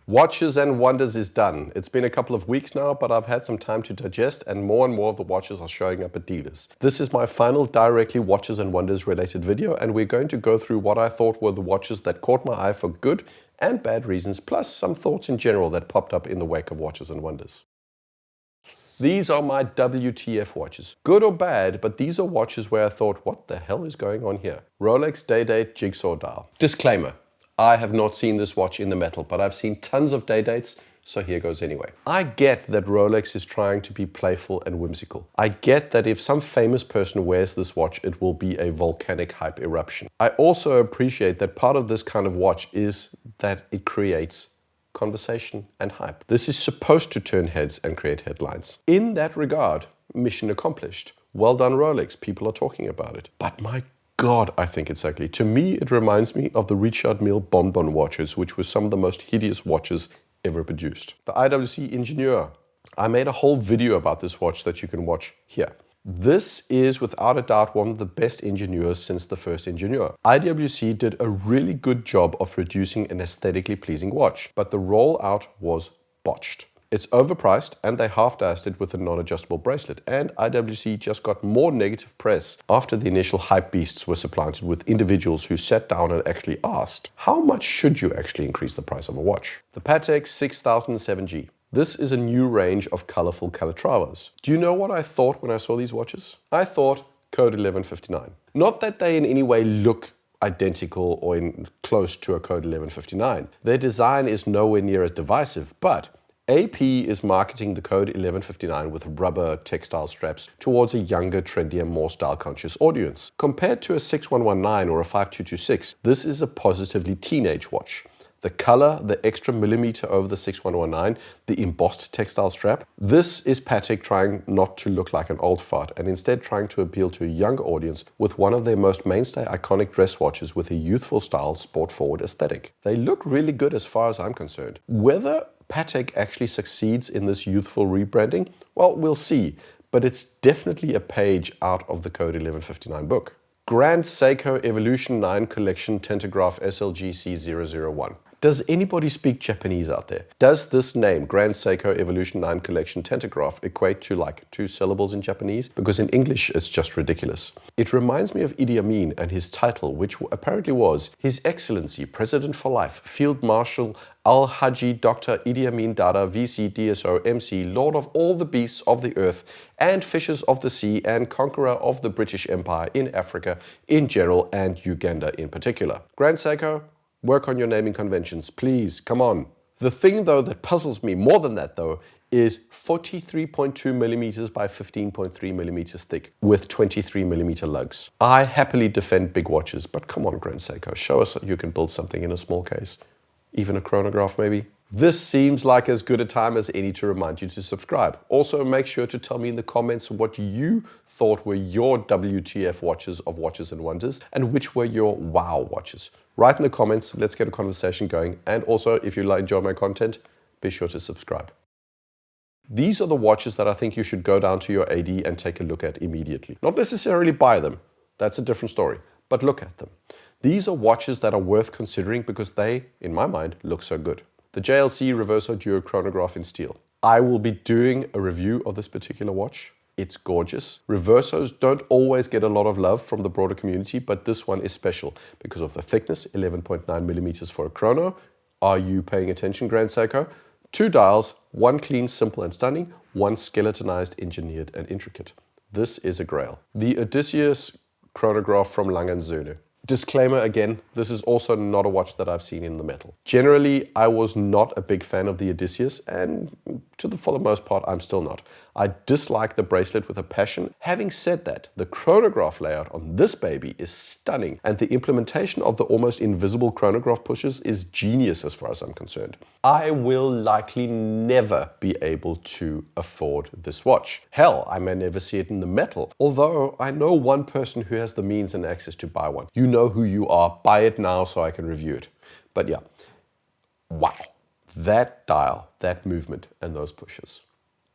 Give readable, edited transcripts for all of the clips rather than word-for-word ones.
Watches and Wonders is done. It's been a couple of weeks now, but I've had some time to digest and more of the watches are showing up at dealers. This is my final directly Watches and Wonders related video, and we're going to go through what I thought were the watches that caught my eye for good and bad reasons, plus some thoughts in general that popped up in the wake of Watches and Wonders. These are my WTF watches. Good or bad, but these are watches where I thought, what the hell is going on here? Rolex Day-Date Jigsaw Dial. Disclaimer, I have not seen this watch in the metal, but I've seen tons of Day-Dates, so here goes anyway. I get that Rolex is trying to be playful and whimsical. I get that if some famous person wears this watch, it will be a volcanic hype eruption. I also appreciate that part of this kind of watch is that it creates conversation and hype. This is supposed to turn heads and create headlines. In that regard, mission accomplished. Well done, Rolex. People are talking about it. But my God, I think it's ugly. To me, it reminds me of the Richard Mille Bonbon watches, which were some of the most hideous watches ever produced. The IWC Ingenieur. I made a whole video about this watch that you can watch here. This is without a doubt one of the best Ingenieurs since the first Ingenieur. IWC did a really good job of producing an aesthetically pleasing watch, but the rollout was botched. It's overpriced and they half-assed it with a non-adjustable bracelet, and IWC just got more negative press after the initial hype beasts were supplanted with individuals who sat down and actually asked, how much should you actually increase the price of a watch? The Patek 6007G. This is a new range of colorful Calatravas. Do you know what I thought when I saw these watches? I thought Code 1159. Not that they in any way look identical or close to a Code 1159. Their design is nowhere near as divisive, but AP is marketing the Code 1159 with rubber textile straps towards a younger, trendier, more style-conscious audience. Compared to a 6119 or a 5226, this is a positively teenage watch. The color, the extra millimeter over the 6119, the embossed textile strap. This is Patek trying not to look like an old fart and instead trying to appeal to a younger audience with one of their most mainstay iconic dress watches with a youthful style, sport-forward aesthetic. They look really good as far as I'm concerned. Whether Patek actually succeeds in this youthful rebranding, well, we'll see, but it's definitely a page out of the Code 1159 book. Grand Seiko Evolution 9 Collection Tentograph SLGC001. Does anybody speak Japanese out there? Does this name, Grand Seiko Evolution 9 Collection Tentograph, equate to like 2 syllables in Japanese? Because in English, it's just ridiculous. It reminds me of Idi Amin and his title, which apparently was His Excellency, President for Life, Field Marshal Al-Haji Dr. Idi Amin Dada, VC, DSO, MC, Lord of all the beasts of the earth and fishes of the sea and conqueror of the British Empire in Africa in general and Uganda in particular. Grand Seiko, work on your naming conventions, please, come on. The thing though that puzzles me more than that though is 43.2 millimeters by 15.3 millimeters thick with 23 millimeter lugs. I happily defend big watches, but come on Grand Seiko, show us that you can build something in a small case. Even a chronograph maybe? This seems like as good a time as any to remind you to subscribe. Also make sure to tell me in the comments what you thought were your WTF watches of Watches and Wonders and which were your wow watches. Write in the comments, let's get a conversation going, and also if you enjoy my content, be sure to subscribe. These are the watches that I think you should go down to your AD and take a look at immediately. Not necessarily buy them, that's a different story, but look at them. These are watches that are worth considering because they, in my mind, look so good. The JLC Reverso Duo Chronograph in steel. I will be doing a review of this particular watch. It's gorgeous. Reversos don't always get a lot of love from the broader community, but this one is special because of the thickness, 11.9 millimeters for a chrono. Are you paying attention, Grand Seiko? 2 dials, one clean, simple and stunning, one skeletonized, engineered and intricate. This is a grail. The Odysseus chronograph from Lang & Söhne. Disclaimer again, this is also not a watch that I've seen in the metal. Generally, I was not a big fan of the Odysseus, and for the most part, I'm still not. I dislike the bracelet with a passion. Having said that, the chronograph layout on this baby is stunning, and the implementation of the almost invisible chronograph pushes is genius as far as I'm concerned. I will likely never be able to afford this watch. Hell, I may never see it in the metal, although I know one person who has the means and access to buy one. You know who you are, buy it now so I can review it. But yeah, wow. That dial, that movement, and those pushes.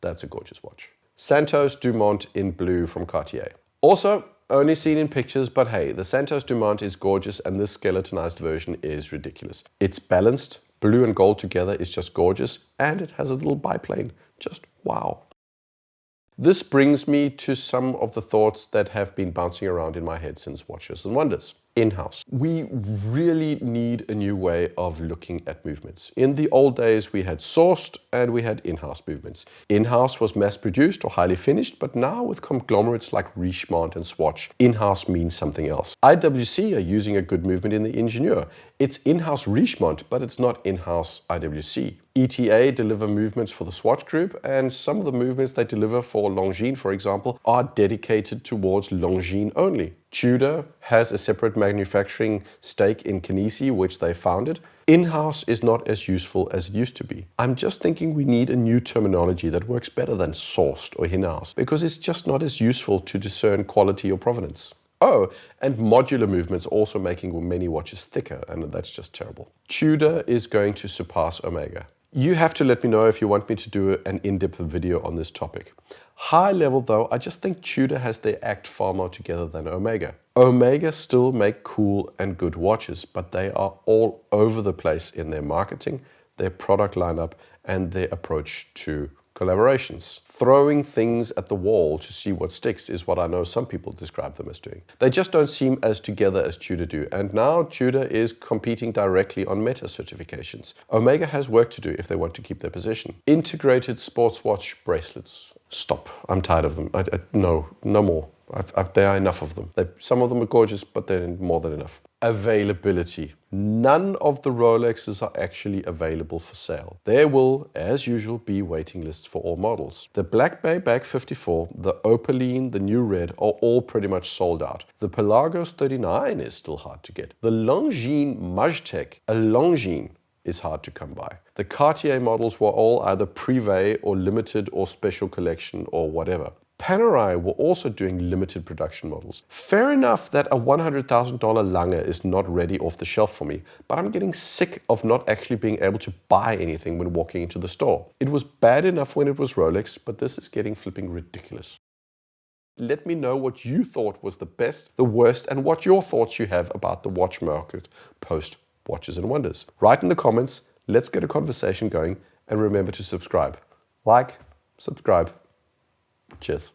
That's a gorgeous watch. Santos Dumont in blue from Cartier. Also, only seen in pictures, but hey, the Santos Dumont is gorgeous and this skeletonized version is ridiculous. It's balanced, Blue and gold together is just gorgeous, and it has a little biplane. Just wow. This brings me to some of the thoughts that have been bouncing around in my head since Watches and Wonders. In-house. We really need a new way of looking at movements. In the old days, we had sourced and we had in-house movements. In-house was mass-produced or highly finished, but now with conglomerates like Richemont and Swatch, in-house means something else. IWC are using a good movement in the Ingenieur. It's in-house Richemont, but it's not in-house IWC. ETA deliver movements for the Swatch group, and some of the movements they deliver for Longines, for example, are dedicated towards Longines only. Tudor has a separate manufacturing stake in Kinesi, which they founded. In-house is not as useful as it used to be. I'm just thinking we need a new terminology that works better than sourced or in-house, because it's just not as useful to discern quality or provenance. Oh, and modular movements also making many watches thicker, and that's just terrible. Tudor is going to surpass Omega. You have to let me know if you want me to do an in-depth video on this topic. High level though, I just think Tudor has their act far more together than Omega. Omega still make cool and good watches, but they are all over the place in their marketing, their product lineup, and their approach to collaborations. Throwing things at the wall to see what sticks is what I know some people describe them as doing. They just don't seem as together as Tudor do, and now Tudor is competing directly on meta certifications. Omega has work to do if they want to keep their position. Integrated sports watch bracelets. Stop. I'm tired of them. No more. There are enough of them. Some of them are gorgeous, but they're more than enough. Availability. None of the Rolexes are actually available for sale. There will, as usual, be waiting lists for all models. The Black Bay Bag 54, the Opaline, the New Red are all pretty much sold out. The Pelagos 39 is still hard to get. The Longines Majtec, a Longines, is hard to come by. The Cartier models were all either privé or limited or special collection or whatever. Panerai were also doing limited production models. Fair enough that a $100,000 Lange is not ready off the shelf for me, but I'm getting sick of not actually being able to buy anything when walking into the store. It was bad enough when it was Rolex, but this is getting flipping ridiculous. Let me know what you thought was the best, the worst, and what your thoughts you have about the watch market post Watches and Wonders. Write in the comments, let's get a conversation going, and remember to subscribe. Like, subscribe. Cheers.